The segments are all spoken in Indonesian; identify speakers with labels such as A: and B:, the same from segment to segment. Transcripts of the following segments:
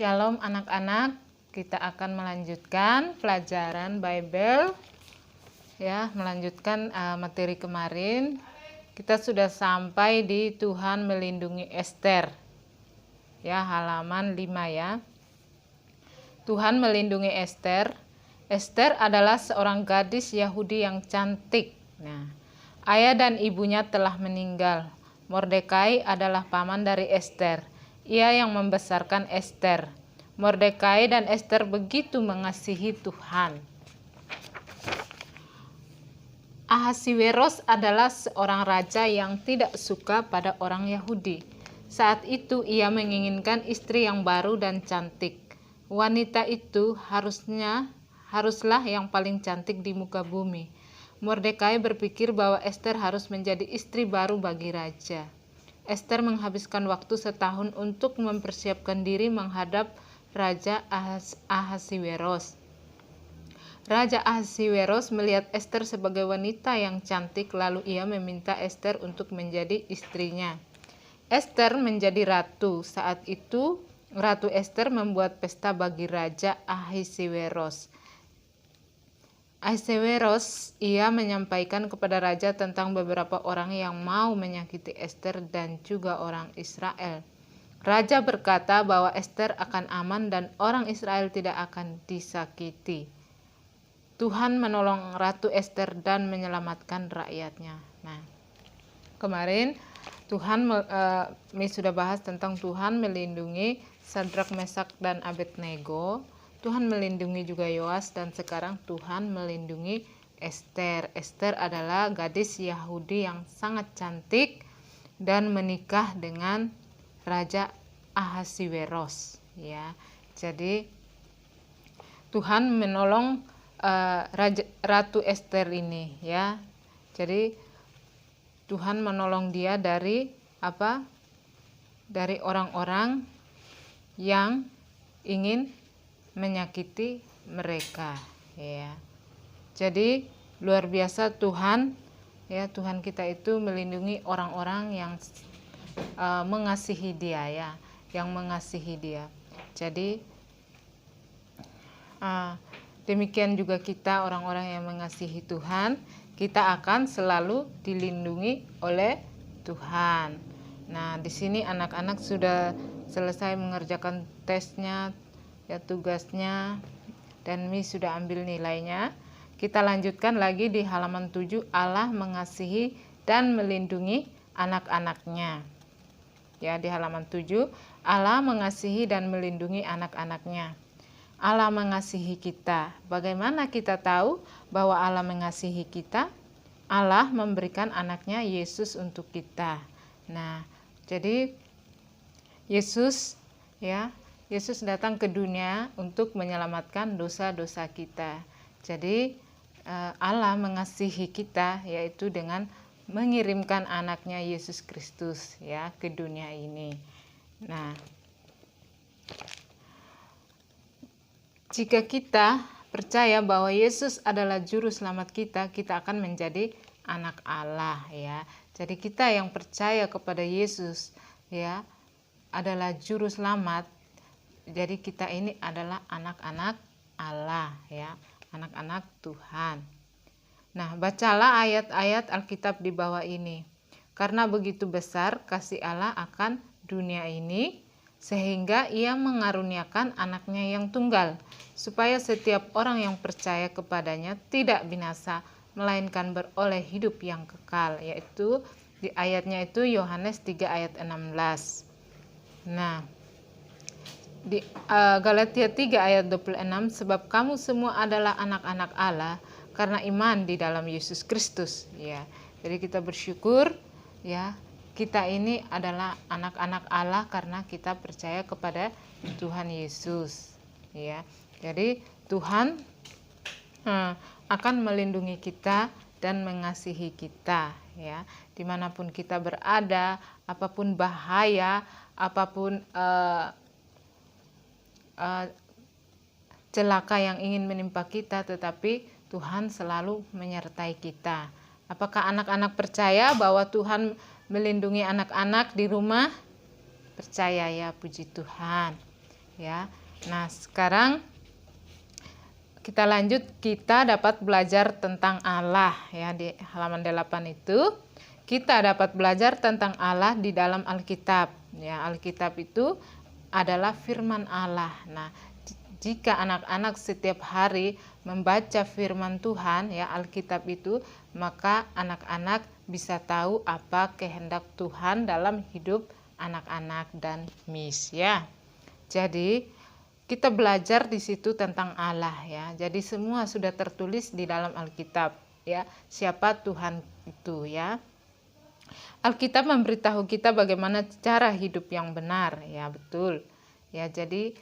A: Shalom anak-anak, kita akan melanjutkan pelajaran Bible ya, melanjutkan materi kemarin. Kita sudah sampai di Tuhan melindungi Ester. Ya, halaman 5 ya. Tuhan melindungi Ester. Ester adalah seorang gadis Yahudi yang cantik. Nah, ayah dan ibunya telah meninggal. Mordekai adalah paman dari Ester. Ia yang membesarkan Ester. Mordekai dan Ester begitu mengasihi Tuhan. Ahasiweros adalah seorang raja yang tidak suka pada orang Yahudi. Saat itu ia menginginkan istri yang baru dan cantik. Wanita itu haruslah yang paling cantik di muka bumi. Mordekai berpikir bahwa Ester harus menjadi istri baru bagi raja. Ester menghabiskan waktu setahun untuk mempersiapkan diri menghadap Raja Ahasiweros. Raja Ahasiweros melihat Ester sebagai wanita yang cantik, lalu ia meminta Ester untuk menjadi istrinya. Ester menjadi ratu. Saat itu, Ratu Ester membuat pesta bagi Raja Ahasiweros. Ahasiweros ia menyampaikan kepada raja tentang beberapa orang yang mau menyakiti Ester dan juga orang Israel. Raja berkata bahwa Ester akan aman dan orang Israel tidak akan disakiti. Tuhan menolong Ratu Ester dan menyelamatkan rakyatnya. Nah, kemarin Mi sudah bahas tentang Tuhan melindungi Sadrak, Mesak, dan Abednego. Tuhan melindungi juga Yoas, dan sekarang Tuhan melindungi Ester. Ester adalah gadis Yahudi yang sangat cantik dan menikah dengan Raja Ahasiweros ya. Jadi Tuhan menolong Ratu Ester ini ya. Jadi Tuhan menolong dia dari apa? Dari orang-orang yang ingin menyakiti mereka ya. Jadi luar biasa Tuhan ya, Tuhan kita itu melindungi orang-orang yang mengasihi dia ya, yang mengasihi dia. Jadi demikian juga kita orang-orang yang mengasihi Tuhan, kita akan selalu dilindungi oleh Tuhan. Nah, di sini anak-anak sudah selesai mengerjakan tesnya ya, tugasnya, dan Mi sudah ambil nilainya. Kita lanjutkan lagi di halaman 7, Allah mengasihi dan melindungi anak-anaknya. Ya, di halaman 7, Allah mengasihi dan melindungi anak-anaknya. Allah mengasihi kita. Bagaimana kita tahu bahwa Allah mengasihi kita? Allah memberikan anaknya Yesus untuk kita. Nah, jadi Yesus datang ke dunia untuk menyelamatkan dosa-dosa kita. Jadi Allah mengasihi kita yaitu dengan mengirimkan anaknya Yesus Kristus ya ke dunia ini. Nah, jika kita percaya bahwa Yesus adalah juru selamat kita, kita akan menjadi anak Allah ya. Jadi kita yang percaya kepada Yesus ya adalah juru selamat. Jadi kita ini adalah anak-anak Allah ya, anak-anak Tuhan. Nah, bacalah ayat-ayat Alkitab di bawah ini. Karena begitu besar kasih Allah akan dunia ini, sehingga ia mengaruniakan anaknya yang tunggal, supaya setiap orang yang percaya kepadanya tidak binasa, melainkan beroleh hidup yang kekal. Yaitu di ayatnya itu Yohanes 3 ayat 16. Nah, di Galatia 3 ayat 26, sebab kamu semua adalah anak-anak Allah karena iman di dalam Yesus Kristus ya. Jadi kita bersyukur ya, kita ini adalah anak-anak Allah karena kita percaya kepada Tuhan Yesus ya. Jadi Tuhan akan melindungi kita dan mengasihi kita ya, dimanapun kita berada, apapun bahaya, apapun celaka yang ingin menimpa kita, tetapi Tuhan selalu menyertai kita. Apakah anak-anak percaya bahwa Tuhan melindungi anak-anak di rumah? Percaya ya, puji Tuhan. ya. Nah, sekarang kita lanjut, kita dapat belajar tentang Allah ya. Di halaman 8 itu kita dapat belajar tentang Allah di dalam Alkitab ya. Alkitab itu adalah firman Allah. Nah, jika anak-anak setiap hari membaca firman Tuhan ya, Alkitab itu, maka anak-anak bisa tahu apa kehendak Tuhan dalam hidup anak-anak dan Miss ya. Jadi kita belajar di situ tentang Allah ya. Jadi semua sudah tertulis di dalam Alkitab ya. Siapa Tuhan itu ya. Alkitab memberitahu kita bagaimana cara hidup yang benar ya, betul. Ya, jadi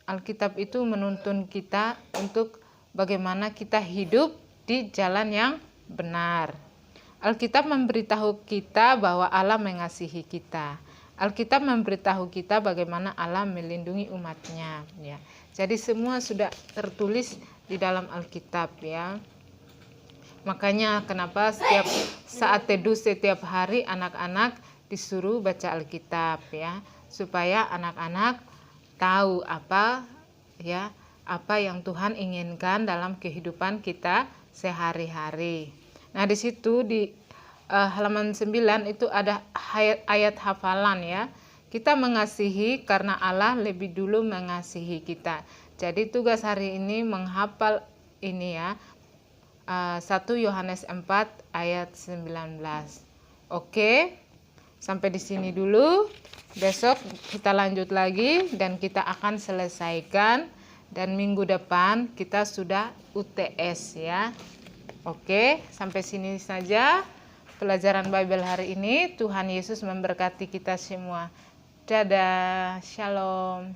A: Alkitab itu menuntun kita untuk bagaimana kita hidup di jalan yang benar. Alkitab memberitahu kita bahwa Allah mengasihi kita. Alkitab memberitahu kita bagaimana Allah melindungi umatnya ya. Jadi semua sudah tertulis di dalam Alkitab ya. Makanya kenapa setiap saat teduh setiap hari anak-anak disuruh baca Alkitab ya, supaya anak-anak tahu apa ya, apa yang Tuhan inginkan dalam kehidupan kita sehari-hari. Nah, di situ di halaman 9 itu ada ayat hafalan ya. Kita mengasihi karena Allah lebih dulu mengasihi kita. Jadi tugas hari ini menghafal ini ya. 1 Yohanes 4 ayat 19. Oke. Sampai di sini dulu. Besok kita lanjut lagi dan kita akan selesaikan, dan minggu depan kita sudah UTS ya. Oke, sampai sini saja pelajaran Bible hari ini. Tuhan Yesus memberkati kita semua. Dadah, shalom.